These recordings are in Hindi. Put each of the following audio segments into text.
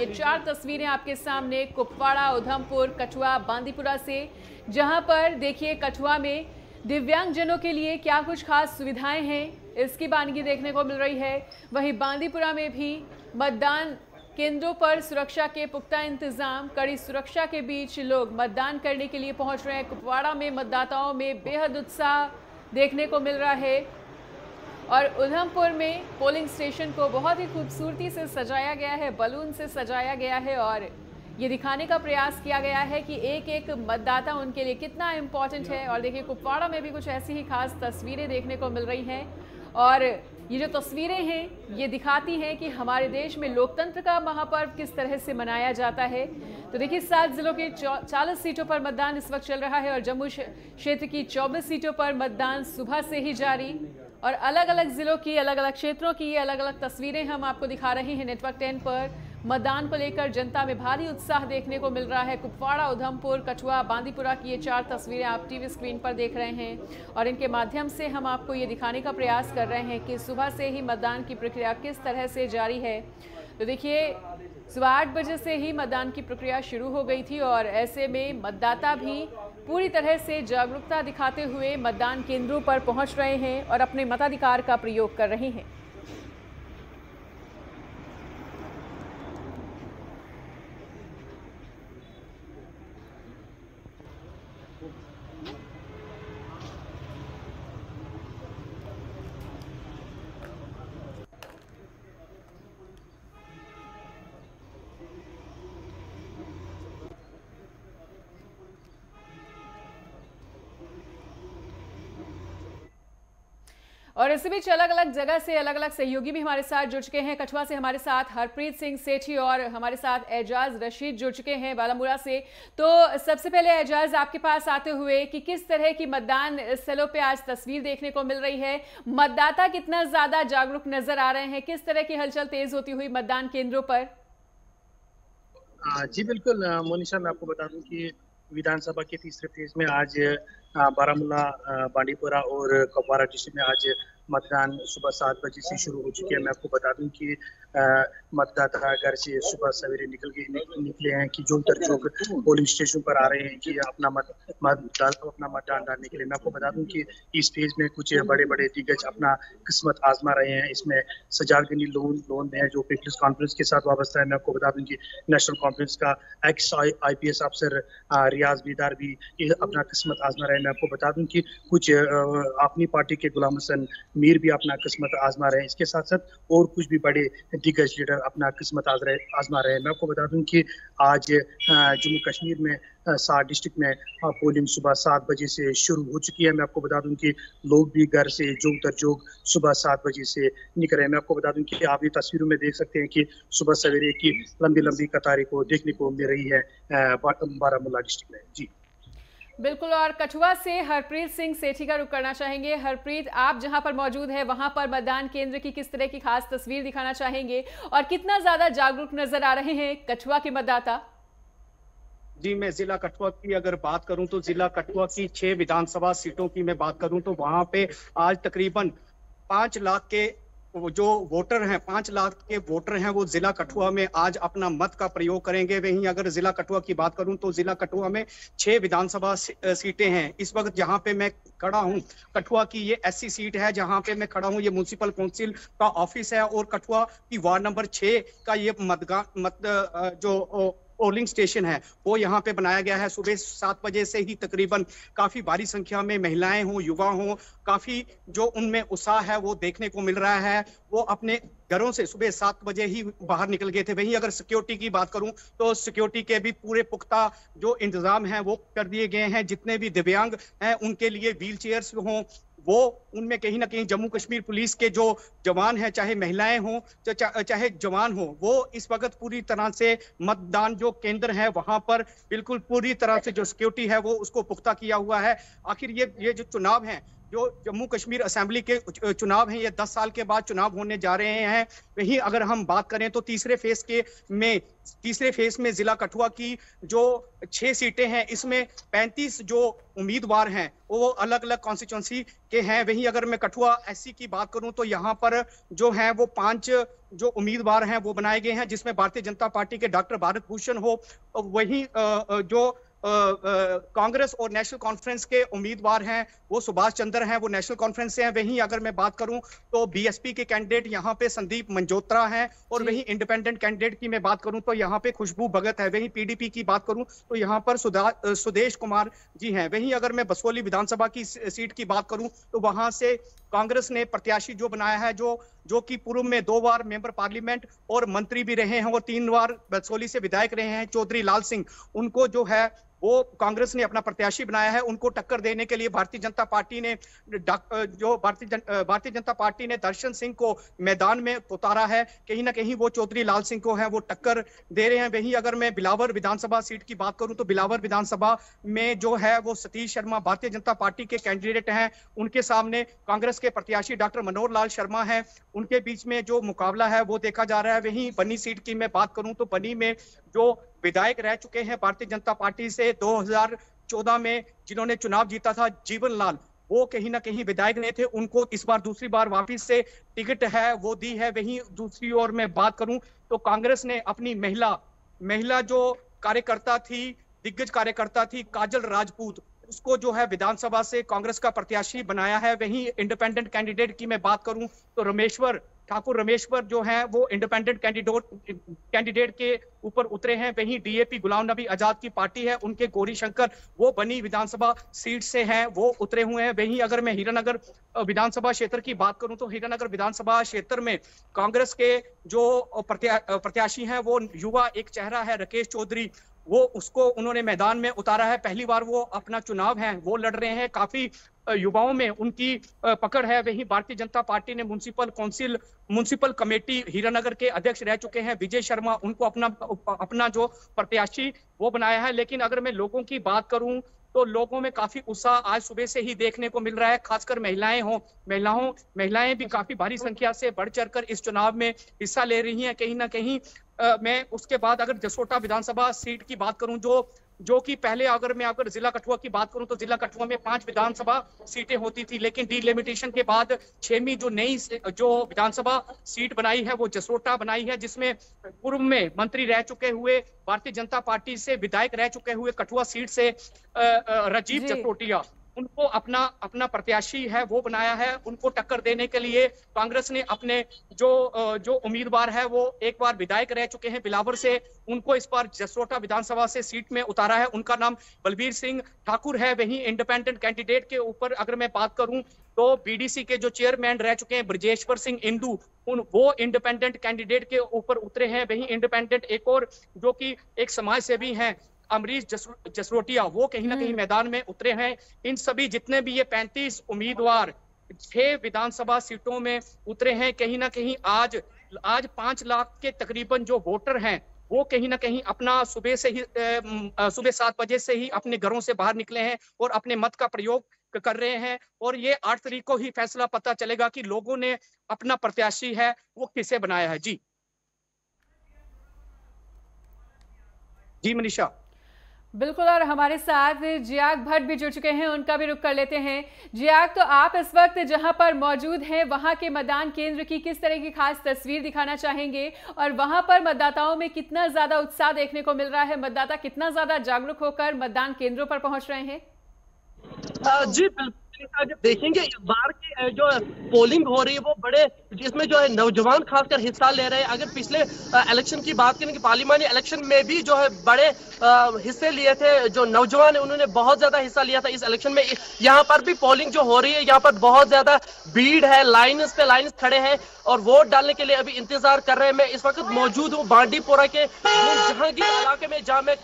ये 4 तस्वीरें आपके सामने कुपवाड़ा, उधमपुर, कठुआ, बांदीपुरा से, जहां पर देखिए कठुआ में दिव्यांगजनों के लिए क्या कुछ खास सुविधाएं हैं, इसकी बानगी देखने को मिल रही है। वहीं बांदीपुरा में भी मतदान केंद्रों पर सुरक्षा के पुख्ता इंतजाम, कड़ी सुरक्षा के बीच लोग मतदान करने के लिए पहुंच रहे हैं। कुपवाड़ा में मतदाताओं में बेहद उत्साह देखने को मिल रहा है और उधमपुर में पोलिंग स्टेशन को बहुत ही खूबसूरती से सजाया गया है, बलून से सजाया गया है और ये दिखाने का प्रयास किया गया है कि एक एक मतदाता उनके लिए कितना इम्पोर्टेंट है। और देखिए कुपवाड़ा में भी कुछ ऐसी ही खास तस्वीरें देखने को मिल रही हैं और ये जो तस्वीरें हैं ये दिखाती हैं कि हमारे देश में लोकतंत्र का महापर्व किस तरह से मनाया जाता है। तो देखिए 7 जिलों के 40 सीटों पर मतदान इस वक्त चल रहा है और जम्मू क्षेत्र की 24 सीटों पर मतदान सुबह से ही जारी और अलग अलग जिलों की, अलग अलग क्षेत्रों की ये अलग अलग तस्वीरें हम आपको दिखा रहे हैं नेटवर्क 10 पर। मतदान को लेकर जनता में भारी उत्साह देखने को मिल रहा है। कुपवाड़ा, उधमपुर, कठुआ, बांदीपुरा की ये 4 तस्वीरें आप टीवी स्क्रीन पर देख रहे हैं और इनके माध्यम से हम आपको ये दिखाने का प्रयास कर रहे हैं कि सुबह से ही मतदान की प्रक्रिया किस तरह से जारी है। तो देखिए सुबह 8 बजे से ही मतदान की प्रक्रिया शुरू हो गई थी और ऐसे में मतदाता भी पूरी तरह से जागरूकता दिखाते हुए मतदान केंद्रों पर पहुंच रहे हैं और अपने मताधिकार का प्रयोग कर रहे हैं। और इसी बीच अलग अलग जगह से अलग अलग सहयोगी भी हमारे साथ जुड़ चुके हैं। कठुआ से हमारे साथ हरप्रीत सिंह सेठी और हमारे साथ एजाज रशीद जुड़ चुके हैं बालामुरा से। तो सबसे पहले एजाज आपके पास आते हुए कि किस तरह की मतदान स्थलों पे आज तस्वीर देखने को मिल रही है, मतदाता कितना ज्यादा जागरूक नजर आ रहे हैं, किस तरह की हलचल तेज होती हुई मतदान केंद्रों पर? जी बिल्कुल मोनिशा, मैं आपको बता दूं कि विधानसभा के तीसरे फेज में आज बारामूला, बांडीपुरा और कुपवाड़ा डिस्ट्रिक्ट में आज मतदान सुबह 7 बजे से शुरू हो चुकी है। मैं आपको बता दूं कि मतदाता घर से सुबह सवेरे निकले हैं कि जो चौक पोलिंग स्टेशन पर आ रहे हैं कि अपना मतदान डालने के लिए। मैं आपको बता दूं कि इस फेज में कुछ बड़े बड़े दिग्गज अपना किस्मत आजमा रहे हैं। इसमें सजालगनी लोन है जो पीपल्स कॉन्फ्रेंस के साथ वाबस्ता है। मैं आपको बता दूं कि नेशनल कॉन्फ्रेंस का एक्स IPS अफसर रियाज बीदार भी अपना किस्मत आजमा रहे हैं। मैं आपको बता दूं कि कुछ अपनी पार्टी के गुलाम हसन मीर भी अपना किस्मत आजमा रहे हैं। इसके साथ साथ और कुछ भी बड़े दिग्गज लीडर अपना किस्मत आजमा रहे हैं। मैं आपको बता दूं कि आज जम्मू कश्मीर में 7 डिस्ट्रिक्ट में पोलिंग सुबह 7 बजे से शुरू हो चुकी है। मैं आपको बता दूं कि लोग भी घर से जोग तर जोग सुबह 7 बजे से निकल रहे हैं। मैं आपको बता दूं कि आप ये तस्वीरों में देख सकते हैं कि सुबह सवेरे की लंबी लंबी कतारें को देखने को मिल रही है बारामूला डिस्ट्रिक्ट में। जी बिल्कुल। और कठुआ से हरप्रीत सिंह सेठी का रुख करना चाहेंगे। हरप्रीत, आप जहां पर मौजूद है वहां पर मतदान केंद्र की किस तरह की खास तस्वीर दिखाना चाहेंगे और कितना ज्यादा जागरूक नजर आ रहे हैं कठुआ के मतदाता? जी, मैं जिला कठुआ की अगर बात करूं तो जिला कठुआ की 6 विधानसभा सीटों की मैं बात करूं तो वहां पे आज तकरीबन 5 लाख के जो वोटर हैं, 5 लाख के वोटर हैं, वो जिला कठुआ में आज अपना मत का प्रयोग करेंगे। वहीं अगर जिला कठुआ की बात करूं तो जिला कठुआ में 6 विधानसभा सीटें हैं। इस वक्त जहां पे मैं खड़ा हूं, कठुआ की ये ऐसी सीट है जहां पे मैं खड़ा हूं, ये म्युनिसिपल काउंसिल का ऑफिस है और कठुआ की वार्ड नंबर 6 का ये जो पोलिंग स्टेशन है वो यहाँ पे बनाया गया है। सुबह 7 बजे से ही तकरीबन काफी भारी संख्या में महिलाएं हों, युवा हों, काफी जो उनमें उत्साह है वो देखने को मिल रहा है। वो अपने घरों से सुबह 7 बजे ही बाहर निकल गए थे। वहीं अगर सिक्योरिटी की बात करूं तो सिक्योरिटी के भी पूरे पुख्ता जो इंतजाम है वो कर दिए गए हैं। जितने भी दिव्यांग हैं उनके लिए व्हील चेयर्स हों, वो उनमें कहीं ना कहीं जम्मू कश्मीर पुलिस के जो जवान हैं, चाहे महिलाएं हों चाहे जवान हो, वो इस वक्त पूरी तरह से मतदान जो केंद्र है वहां पर बिल्कुल पूरी तरह से जो सिक्योरिटी है वो उसको पुख्ता किया हुआ है। आखिर ये जो चुनाव है जो जम्मू कश्मीर असेंबली के चुनाव हैं, ये 10 साल के बाद चुनाव होने जा रहे हैं। वहीं अगर हम बात करें तो तीसरे फेज में जिला कठुआ की जो 6 सीटें हैं, इसमें 35 जो उम्मीदवार हैं वो अलग अलग कॉन्स्टिट्यूंसी के हैं। वहीं अगर मैं कठुआ एससी की बात करूं तो यहाँ पर जो है वो 5 जो उम्मीदवार हैं वो बनाए गए हैं, जिसमें भारतीय जनता पार्टी के डॉक्टर भारत भूषण हो, वहीं जो कांग्रेस और नेशनल कॉन्फ्रेंस के उम्मीदवार हैं वो सुभाष चंद्र हैं, वो नेशनल कॉन्फ्रेंस से हैं। वहीं अगर मैं बात करूं तो बीएसपी के कैंडिडेट यहाँ पे संदीप मंजोत्रा हैं, और वहीं इंडिपेंडेंट कैंडिडेट की मैं बात करूं तो यहाँ पे खुशबू भगत है। वहीं पीडीपी की बात करूं तो यहाँ पर सुदेश कुमार जी हैं। वहीं अगर मैं बसोली विधानसभा की सीट की बात करूं तो वहां से कांग्रेस ने प्रत्याशी जो बनाया है, जो कि पूर्व में 2 बार मेंबर पार्लियामेंट और मंत्री भी रहे हैं और 3 बार बसोली से विधायक रहे हैं, चौधरी लाल सिंह, उनको जो है वो कांग्रेस ने अपना प्रत्याशी बनाया है। उनको टक्कर देने के लिए भारतीय जनता पार्टी ने दर्शन सिंह को मैदान में उतारा है। कहीं ना कहीं वो चौधरी लाल सिंह को है वो टक्कर दे रहे हैं। वहीं अगर मैं बिलावर विधानसभा सीट की बात करूं तो बिलावर विधानसभा में जो है वो सतीश शर्मा भारतीय जनता पार्टी के कैंडिडेट हैं, उनके सामने कांग्रेस के प्रत्याशी डॉक्टर मनोहर लाल शर्मा है। उनके बीच में जो मुकाबला है वो देखा जा रहा है। वहीं बनी सीट की मैं बात करूं तो बनी में जो विधायक रह चुके हैं भारतीय जनता पार्टी से 2014 में जिन्होंने चुनाव जीता था, जीवन लाल, वो कहीं ना कहीं विधायक नहीं थे, उनको इस बार दूसरी बार वापस से टिकट है वो दी है। वहीं दूसरी ओर मैं बात करूं तो कांग्रेस ने अपनी महिला जो कार्यकर्ता थी, दिग्गज कार्यकर्ता थी काजल राजपूत, उसको जो है विधानसभा से कांग्रेस का प्रत्याशी बनाया है। वहीं इंडिपेंडेंट कैंडिडेट की मैं बात करूं तो रामेश्वर जो है वो इंडिपेंडेंट कैंडिडेट के ऊपर उतरे हैं। वहीं डीएपी गुलाम नबी आजाद की पार्टी है, उनके गौरी शंकर वो बनी विधानसभा सीट से हैं, वो उतरे हुए हैं। वहीं अगर मैं हीरानगर विधानसभा क्षेत्र की बात करूं तो हीरानगर विधानसभा क्षेत्र में कांग्रेस के जो प्रत्याशी हैं वो युवा एक चेहरा है राकेश चौधरी, वो उसको उन्होंने मैदान में उतारा है। पहली बार वो अपना चुनाव है वो लड़ रहे हैं, काफी युवाओं में उनकी पकड़ है। वहीं भारतीय जनता पार्टी ने म्युनिसिपल कमेटी हीरानगर के अध्यक्ष रह चुके हैं विजय शर्मा, उनको अपना जो प्रत्याशी वो बनाया है। लेकिन अगर मैं लोगों की बात करूं तो लोगों में काफी उत्साह आज सुबह से ही देखने को मिल रहा है, खासकर महिलाएं भी काफी भारी संख्या से बढ़ चढ़कर इस चुनाव में हिस्सा ले रही हैं। कहीं ना कहीं मैं उसके बाद अगर जसोटा विधानसभा सीट की बात करूं जो कि पहले अगर जिला कठुआ की बात करूं तो जिला कठुआ में 5 विधानसभा सीटें होती थी, लेकिन डिलिमिटेशन के बाद 6वीं जो नई जो विधानसभा सीट बनाई है वो जसोटा बनाई है, जिसमें पूर्व में मंत्री रह चुके हुए भारतीय जनता पार्टी से विधायक रह चुके हुए कठुआ सीट से राजीव जसरोटिया, उनको अपना प्रत्याशी है वो बनाया है। उनको टक्कर देने के लिए कांग्रेस ने अपने जो उम्मीदवार है वो एक बार विधायक रह चुके हैं बिलावर से, उनको इस बार जसरोटा विधानसभा से सीट में उतारा है। उनका नाम बलबीर सिंह ठाकुर है। वहीं इंडिपेंडेंट कैंडिडेट के ऊपर अगर मैं बात करूं तो बीडीसी के जो चेयरमैन रह चुके हैं ब्रजेश्वर सिंह इंदू, वो इंडिपेंडेंट कैंडिडेट के ऊपर उतरे हैं। वहीं इंडिपेंडेंट एक और जो कि एक समाज सेवी हैं अमरीश जसरोटिया, वो कहीं ना कहीं मैदान में उतरे हैं। इन सभी जितने भी ये 35 उम्मीदवार 6 विधानसभा सीटों में उतरे हैं, कहीं ना कहीं आज 5 लाख के तकरीबन जो वोटर हैं वो कहीं ना कहीं अपना सुबह 7 बजे से ही अपने घरों से बाहर निकले हैं और अपने मत का प्रयोग कर रहे हैं। और ये 8 तारीख को ही फैसला पता चलेगा कि लोगों ने अपना प्रत्याशी है वो किसे बनाया है। जी मनीषा। बिल्कुल, और हमारे साथ जियाक भट्ट भी जुड़ चुके हैं, उनका भी रुख कर लेते हैं। जियाक, तो आप इस वक्त जहां पर मौजूद हैं वहां के मतदान केंद्र की किस तरह की खास तस्वीर दिखाना चाहेंगे और वहां पर मतदाताओं में कितना ज्यादा उत्साह देखने को मिल रहा है? मतदाता कितना ज्यादा जागरूक होकर मतदान केंद्रों पर पहुंच रहे हैं? जी बिल्कुल, जब देखेंगे इस बार की जो पोलिंग हो रही है वो बड़े जिसमें जो है नौजवान खासकर हिस्सा ले रहे हैं। अगर पिछले इलेक्शन की बात करें कि पार्लियामानी इलेक्शन में भी जो है बड़े हिस्से लिए थे जो नौजवान है, उन्होंने बहुत ज्यादा हिस्सा लिया था इस इलेक्शन में। यहाँ पर भी पोलिंग जो हो रही है, यहाँ पर बहुत ज्यादा भीड़ है, लाइन्स खड़े हैं और वोट डालने के लिए अभी इंतजार कर रहे हैं। मैं इस वक्त मौजूद हूँ बांडीपोरा के जहांगीर इलाके में, जहाँ मैं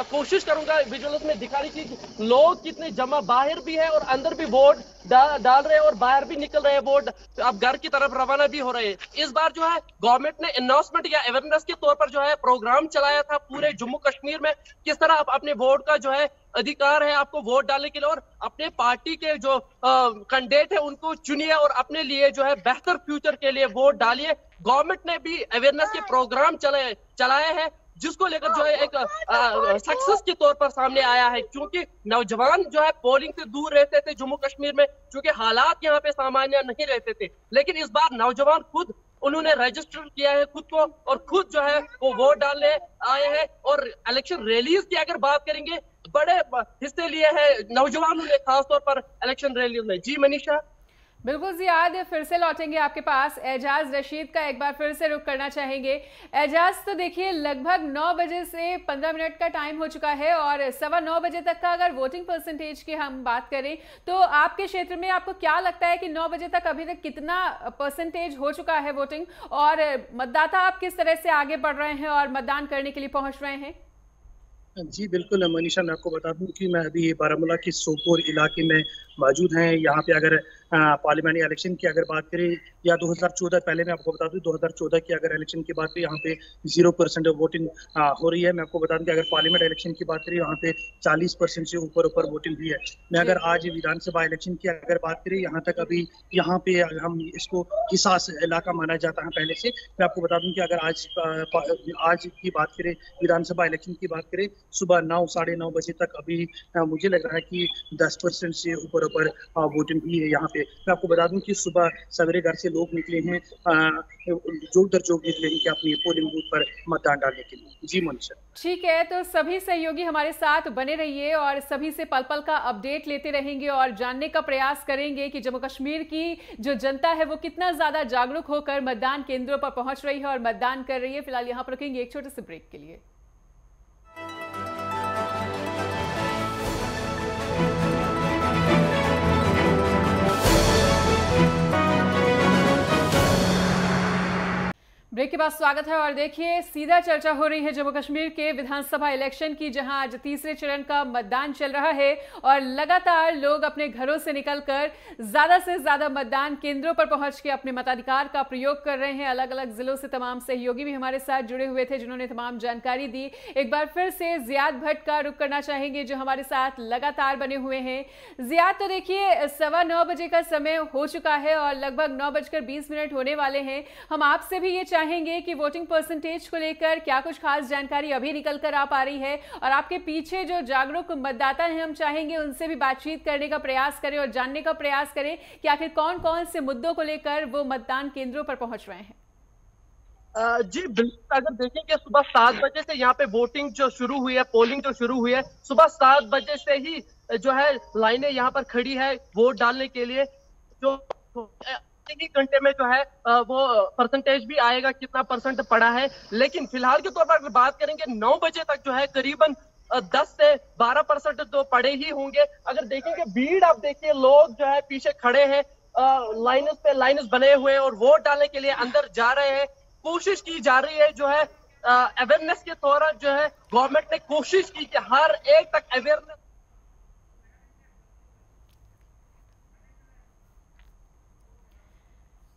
कोशिश करूंगा विजुअल्स में दिखाने की लोग कितने जमा बाहर भी है और अंदर भी वोट डाल रहे हैं और बाहर भी निकल रहे हैं वोट, अब घर की तरफ रवाना भी हो रहे हैं। इस बार जो है गवर्नमेंट ने अनाउंसमेंट या अवेयरनेस के तौर पर जो है प्रोग्राम चलाया था पूरे जम्मू कश्मीर में, किस तरह आप अपने वोट का जो है अधिकार है आपको वोट डालने के लिए, और अपने पार्टी के जो कैंडिडेट है उनको चुनिए और अपने लिए जो है बेहतर फ्यूचर के लिए वोट डालिए। गवर्नमेंट ने भी अवेयरनेस के प्रोग्राम चलाए हैं जिसको लेकर जो है एक सक्सेस के तौर पर सामने आया है, क्योंकि नौजवान जो है पोलिंग से दूर रहते थे जम्मू कश्मीर में, क्योंकि हालात यहाँ पे सामान्य नहीं रहते थे। लेकिन इस बार नौजवान खुद उन्होंने रजिस्टर किया है खुद को, और खुद जो है वो वोट डालने आए हैं। और इलेक्शन रैलीज की अगर बात करेंगे, बड़े हिस्से लिए हैं नौजवानों ने खासतौर पर इलेक्शन रैलीज में। जी मनीषा। बिल्कुल जियाद, फिर से लौटेंगे आपके पास। एजाज रशीद का एक बार फिर से रुख करना चाहेंगे। एजाज, तो देखिए लगभग 9 बजे से 15 मिनट का टाइम हो चुका है और 9:15 बजे तक का अगर वोटिंग परसेंटेज की हम बात करें तो आपके क्षेत्र में आपको क्या लगता है कि 9 बजे तक अभी तक कितना परसेंटेज हो चुका है वोटिंग, और मतदाता आप किस तरह से आगे बढ़ रहे हैं और मतदान करने के लिए पहुंच रहे हैं? जी बिल्कुल मनीषा, मैं आपको बता दूं कि मैं अभी बारामूला के सोपोर इलाके में मौजूद हैं। यहाँ पे अगर पार्लियामेंट्री इलेक्शन की अगर बात करें या 2014, पहले मैं आपको बता दूं 2014 की अगर इलेक्शन की बात करें यहाँ पे 0% वोटिंग हो रही है। मैं आपको बता दूं कि अगर पार्लियामेंट इलेक्शन की बात करें यहाँ पे 40% से ऊपर वोटिंग हुई है। मैं अगर आज विधानसभा इलेक्शन की अगर बात करें, यहाँ तक अभी यहाँ पे हम इसको हिसास इलाका माना जाता है पहले से। मैं आपको बता दूं कि अगर आज की बात करें, विधानसभा इलेक्शन की बात करें, सुबह 9 साढ़े 9 बजे तक अभी मुझे लग रहा है कि 10% से ऊपर वोटिंग हुई है यहाँ पे। मैं आपको बता दूं कि सुबह सवेरे घर से लोग निकले हैं, जोग दर जोग निकले हैं कि अपनी पोलिंग बूथ पर मतदान डालने के लिए। जी मनीषा। ठीक है, तो सभी सहयोगी हमारे साथ बने रहिए और सभी से पल पल का अपडेट लेते रहेंगे और जानने का प्रयास करेंगे कि जम्मू कश्मीर की जो जनता है वो कितना ज्यादा जागरूक होकर मतदान केंद्रों पर पहुंच रही है और मतदान कर रही है। फिलहाल यहाँ पर रुकेंगे एक छोटे से ब्रेक के लिए। ब्रेक के बाद स्वागत है और देखिए सीधा चर्चा हो रही है जम्मू कश्मीर के विधानसभा इलेक्शन की, जहां आज तीसरे चरण का मतदान चल रहा है और लगातार लोग अपने घरों से निकलकर ज्यादा से ज्यादा मतदान केंद्रों पर पहुंच के अपने मताधिकार का प्रयोग कर रहे हैं। अलग अलग जिलों से तमाम सहयोगी भी हमारे साथ जुड़े हुए थे जिन्होंने तमाम जानकारी दी। एक बार फिर से जियाद भट्ट का रुख करना चाहेंगे जो हमारे साथ लगातार बने हुए हैं। जियाद, तो देखिए 9:15 बजे का समय हो चुका है और लगभग 9:20 होने वाले हैं। हम आपसे भी ये चाहेंगे कि वोटिंग परसेंटेज को लेकर क्या कुछ खास जानकारी अभी निकल कर आ पा रही है, और आपके पीछे जो जागरूक मतदाता हैं हम चाहेंगे उनसे भी बातचीत करने का प्रयास करें और जानने का प्रयास करें कि आखिर कौन कौन से मुद्दों को लेकर वो मतदान केंद्रों पर पहुंच रहे हैं। जी बिल्कुल, अगर देखेंगे सुबह 7 बजे से यहाँ पे वोटिंग जो शुरू हुई है, पोलिंग जो शुरू हुई है, सुबह 7 बजे से ही जो है लाइनें यहाँ पर खड़ी है वोट डालने के लिए। जो ही घंटे में जो है वो परसेंटेज भी आएगा कितना परसेंट पड़ा है। लेकिन फिलहाल के तौर पर अगर बात करेंगे 9 बजे तक जो है करीबन 10 से 12% तो पड़े ही होंगे। अगर देखेंगे भीड़, आप देखिए लोग जो है पीछे खड़े हैं, लाइन्स बने हुए हैं और वोट डालने के लिए अंदर जा रहे हैं। कोशिश की जा रही है जो है अवेयरनेस के दौरान जो है गवर्नमेंट ने कोशिश की कि हर एक तक अवेयरनेस।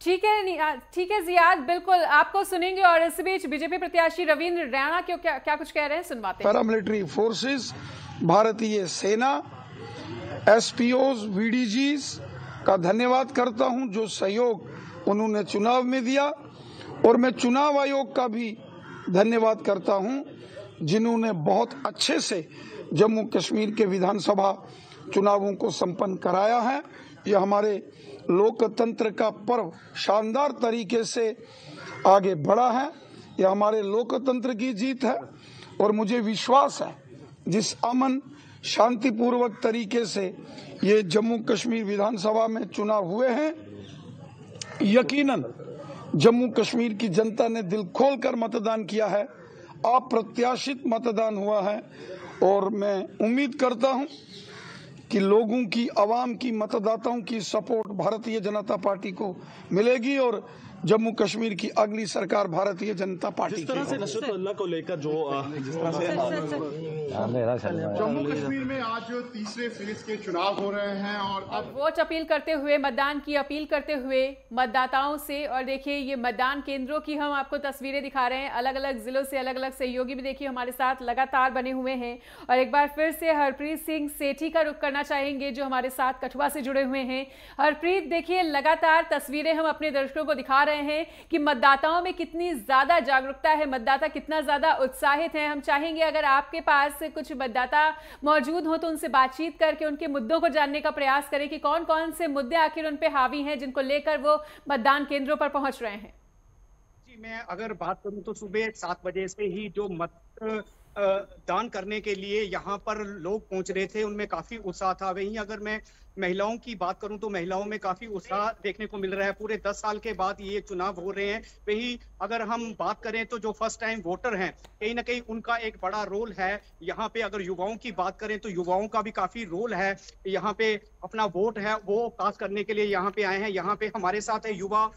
ठीक है जियाद, बिल्कुल आपको सुनेंगे। और इस बीच बीजेपी प्रत्याशी रविंद्र रैना क्यों क्या कुछ कह रहे हैं, सुनवाते हैं। पैरामिलिट्री फोर्सेस, भारतीय सेना, एसपीओज, वीडीजीज का धन्यवाद करता हूं जो सहयोग उन्होंने चुनाव में दिया, और मैं चुनाव आयोग का भी धन्यवाद करता हूं जिन्होंने बहुत अच्छे से जम्मू कश्मीर के विधानसभा चुनावों को संपन्न कराया है। यह हमारे लोकतंत्र का पर्व शानदार तरीके से आगे बढ़ा है। यह हमारे लोकतंत्र की जीत है और मुझे विश्वास है जिस अमन शांतिपूर्वक तरीके से ये जम्मू कश्मीर विधानसभा में चुनाव हुए हैं, यकीनन जम्मू कश्मीर की जनता ने दिल खोलकर मतदान किया है, अप्रत्याशित मतदान हुआ है। और मैं उम्मीद करता हूं कि लोगों की, आवाम की, मतदाताओं की सपोर्ट भारतीय जनता पार्टी को मिलेगी और जम्मू कश्मीर की अगली सरकार भारतीय जनता पार्टी जिस तरह से की। नशरतुल्लाह को लेकर जो जिस तरह से जम्मू कश्मीर में आज तीसरे फेज के चुनाव हो रहे हैं और अब वोट अपील करते हुए, मतदान की अपील करते हुए मतदाताओं से, और देखिए ये मतदान केंद्रों की हम आपको तस्वीरें दिखा रहे हैं। अलग अलग जिलों से अलग अलग सहयोगी भी देखिए हमारे साथ लगातार बने हुए हैं। और एक बार फिर से हरप्रीत सिंह सेठी का रुख करना चाहेंगे जो हमारे साथ कठुआ से जुड़े हुए हैं। हरप्रीत, देखिए लगातार तस्वीरें हम अपने दर्शकों को दिखा रहे हैं कि मतदाताओं में कितनी ज्यादा जागरूकता है, मतदाता कितना ज्यादा उत्साहित है। हम चाहेंगे अगर आपके पास कुछ मतदाता मौजूद हो तो उनसे बातचीत करके उनके मुद्दों को जानने का प्रयास करें कि कौन कौन से मुद्दे आखिर उन पे हावी हैं जिनको लेकर वो मतदान केंद्रों पर पहुंच रहे हैं। जी, मैं अगर बात करूं तो सुबह 7 बजे से ही जो दान करने के लिए यहाँ पर लोग पहुंच रहे थे, उनमें काफी उत्साह था। वहीं अगर मैं महिलाओं की बात करूं तो महिलाओं में काफी उत्साह देखने को मिल रहा है। पूरे 10 साल के बाद ये चुनाव हो रहे हैं। वहीं अगर हम बात करें तो जो फर्स्ट टाइम वोटर हैं, कहीं ना कहीं उनका एक बड़ा रोल है यहाँ पे। अगर युवाओं की बात करें तो युवाओं का भी काफी रोल है यहाँ पे। अपना वोट है वो कास्ट करने के लिए यहाँ पे आए हैं। यहाँ पे हमारे साथ है युवा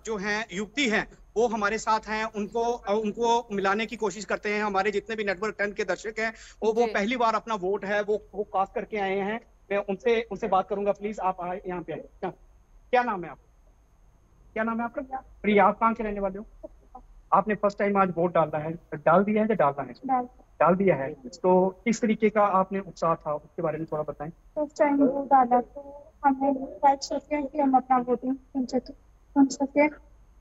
जो हैं, युवती हैं, वो हमारे साथ हैं। उनको मिलाने की कोशिश करते हैं। हमारे जितने भी नेटवर्क 10 के दर्शक हैं वो पहली बार अपना वोट है वो कास्ट करके आए हैं। मैं उनसे बात करूंगा। प्लीज आप आए यहाँ पे आए। क्या नाम है आपका? क्या नाम है आपका? प्रिया। आप कहाँ के रहने वाले हो? आपने फर्स्ट टाइम आज वोट डाला है, डाल दिया है या डालना है? डाल दिया है। तो किस तरीके का आपने उत्साह था उसके बारे में थोड़ा बताएं। फर्स्ट टाइम वोट डाला तो हमें सोचे कि हम अपना वोटिंग सुन सके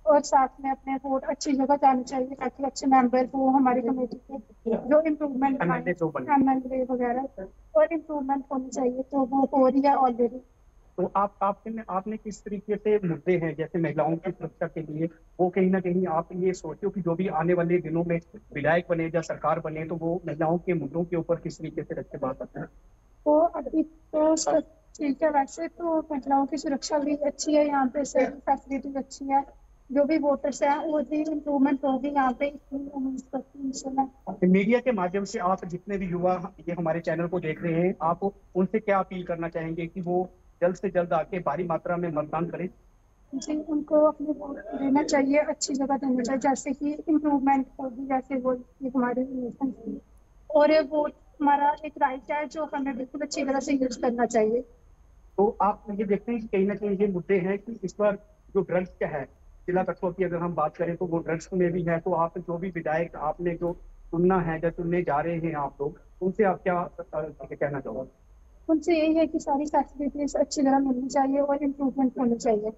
और साथ में अपने वोट अच्छी जगह जानी चाहिए ताकि अच्छे मेंबर हो हमारी कमेटी के, जो इम्प्रूवमेंट एमएलए वगैरह और इम्प्रूवमेंट होनी चाहिए, तो वो हो रही है ऑलरेडी। तो आपने किस तरीके से मुद्दे हैं जैसे महिलाओं की सुरक्षा के लिए, वो कहीं ना कहीं आप ये सोचते हो कि जो भी आने वाले दिनों में विधायक बने या सरकार बने तो वो महिलाओं के मुद्दों के ऊपर किस तरीके से रख के बात करते हैं? तो अभी तो ठीक है। वैसे तो महिलाओं की सुरक्षा भी अच्छी है यहाँ पे, फैसिलिटी अच्छी है। जो भी वोटर्स हैं वो भी इम्प्रूवमेंट होगी यहाँ पे, इतनी उम्मीद करती हूं इंशाल्लाह। मीडिया के माध्यम से आप जितने भी युवा ये हमारे चैनल को देख रहे हैं, आप उनसे क्या अपील करना चाहेंगे कि वो जल्द से जल्द आके भारी मात्रा में मतदान करें? जी, उनको अपने वोट देना चाहिए, अच्छी जगह देना चाहिए जैसे कि इम्प्रूवमेंट होगी, जैसे वो हमारे नेशन की। और ये वोट हमारा एक राइट है जो हमें बिल्कुल अच्छी तरह से यूज करना चाहिए। तो आप ये देखते हैं कि कहीं ना कहीं ये मुद्दे हैं कि इस बार जो ड्रग्स का है जिला कठुआ की अगर हम बात करें तो वो ड्रग्स में भी है। तो आप जो भी विधायक आपने जो चुनना है या चुनने जा रहे हैं आप लोग, उनसे आप क्या कहना चाहोगे? उनसे यही है कि सारी फैसिलिटीज अच्छी तरह मिलनी चाहिए और इम्प्रूवमेंट होनी चाहिए।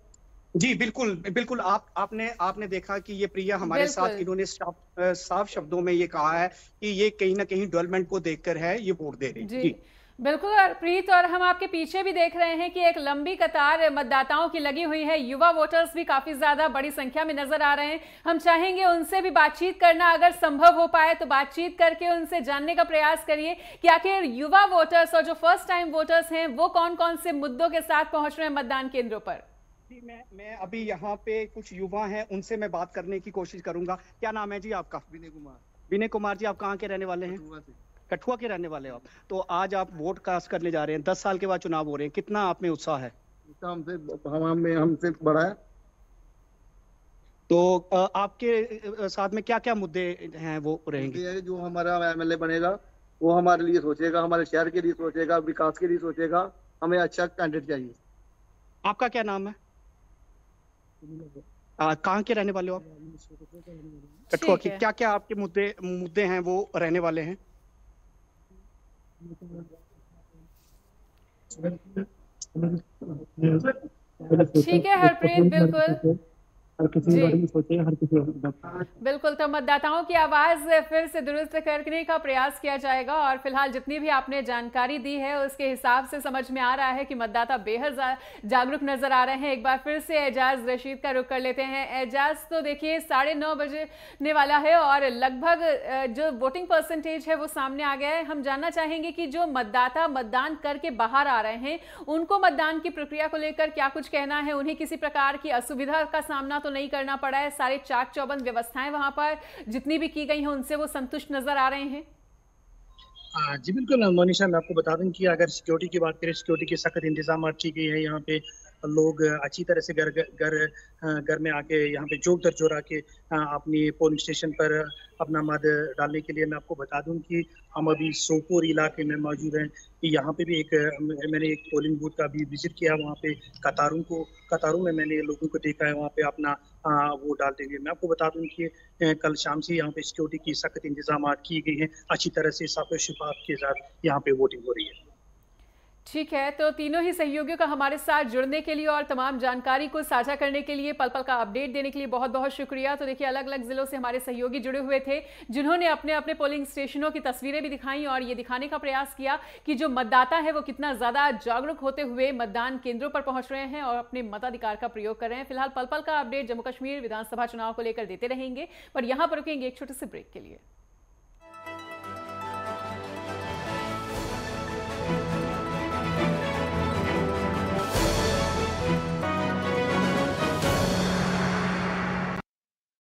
जी बिल्कुल बिल्कुल। आपने देखा कि ये प्रिया हमारे साथ, इन्होंने साफ शब्दों में ये कहा है कि ये कहीं ना कहीं डेवलपमेंट को देखकर है ये वोट दे रही है। जी बिल्कुल प्रीत, और हम आपके पीछे भी देख रहे हैं कि एक लंबी कतार मतदाताओं की लगी हुई है। युवा वोटर्स भी काफी ज्यादा बड़ी संख्या में नजर आ रहे हैं। हम चाहेंगे उनसे भी बातचीत करना, अगर संभव हो पाए तो बातचीत करके उनसे जानने का प्रयास करिए कि आखिर युवा वोटर्स और जो फर्स्ट टाइम वोटर्स हैं वो कौन कौन से मुद्दों के साथ पहुंच रहे हैं मतदान केंद्रों पर। जी मैं अभी यहाँ पे कुछ युवा हैं, उनसे मैं बात करने की कोशिश करूंगा। क्या नाम है जी आपका? विनय कुमार। विनय कुमार जी, आप कहाँ के रहने वाले हैं? कठुआ के रहने वाले हो आप। तो आज आप वोट कास्ट करने जा रहे हैं, 10 साल के बाद चुनाव हो रहे हैं, कितना आप में उत्साह है? हमसे बड़ा है। तो आपके साथ में क्या क्या मुद्दे हैं वो रहेंगे? जो हमारा एमएलए बनेगा वो हमारे लिए सोचेगा, हमारे शहर के लिए सोचेगा, विकास के लिए सोचेगा। हमें अच्छा कैंडिडेट चाहिए। आपका क्या नाम है? कहाँ के रहने वाले हो आप? कठुआ की। क्या क्या आपके मुद्दे हैं वो रहने वाले हैं? ठीक है हरप्रीत, बिल्कुल बिल्कुल। तो मतदाताओं की आवाज फिर से दुरुस्त करने का प्रयास किया जाएगा और फिलहाल जितनी भी आपने जानकारी दी है उसके हिसाब से समझ में आ रहा है कि मतदाता बेहद जागरूक नजर आ रहे हैं। एक बार फिर से एजाज रशीद का रुख कर लेते हैं। एजाज, तो देखिए 9:30 बजने वाला है और लगभग जो वोटिंग परसेंटेज है वो सामने आ गया है। हम जानना चाहेंगे कि जो मतदाता मतदान करके बाहर आ रहे हैं उनको मतदान की प्रक्रिया को लेकर क्या कुछ कहना है। उन्हें किसी प्रकार की असुविधा का सामना तो नहीं करना पड़ा है? सारे चाक चौबंद व्यवस्थाएं वहां पर जितनी भी की गई हैं उनसे वो संतुष्ट नजर आ रहे हैं? जी बिल्कुल मोनिशा, मैं आपको बता दूं कि अगर सिक्योरिटी की बात करें, सिक्योरिटी के सख्त इंतजाम की गई है यहाँ पे। लोग अच्छी तरह से घर में आके यहाँ पे जोक दर जोर आके अपनी पोलिंग स्टेशन पर अपना मत डालने के लिए। मैं आपको बता दूं कि हम अभी सोपोर इलाके में मौजूद हैं। यहाँ पे भी मैंने एक पोलिंग बूथ का भी विजिट किया। वहाँ पे कतारों में मैंने लोगों को देखा है वहाँ पे अपना वोट डालते हुए। मैं आपको बता दूं कि कल शाम से यहाँ पे सिक्योरिटी की सख्त इंतजाम किए गए हैं। अच्छी तरह से साफ शफाफ के साथ यहाँ पे वोटिंग हो रही है। ठीक है, तो तीनों ही सहयोगियों का हमारे साथ जुड़ने के लिए और तमाम जानकारी को साझा करने के लिए, पल पल का अपडेट देने के लिए बहुत बहुत शुक्रिया। तो देखिए, अलग अलग जिलों से हमारे सहयोगी जुड़े हुए थे जिन्होंने अपने अपने पोलिंग स्टेशनों की तस्वीरें भी दिखाई और ये दिखाने का प्रयास किया कि जो मतदाता है वो कितना ज्यादा जागरूक होते हुए मतदान केंद्रों पर पहुंच रहे हैं और अपने मताधिकार का प्रयोग कर रहे हैं। फिलहाल पल पल का अपडेट जम्मू कश्मीर विधानसभा चुनाव को लेकर देते रहेंगे, पर यहां पर रुकेंगे एक छोटे से ब्रेक के लिए।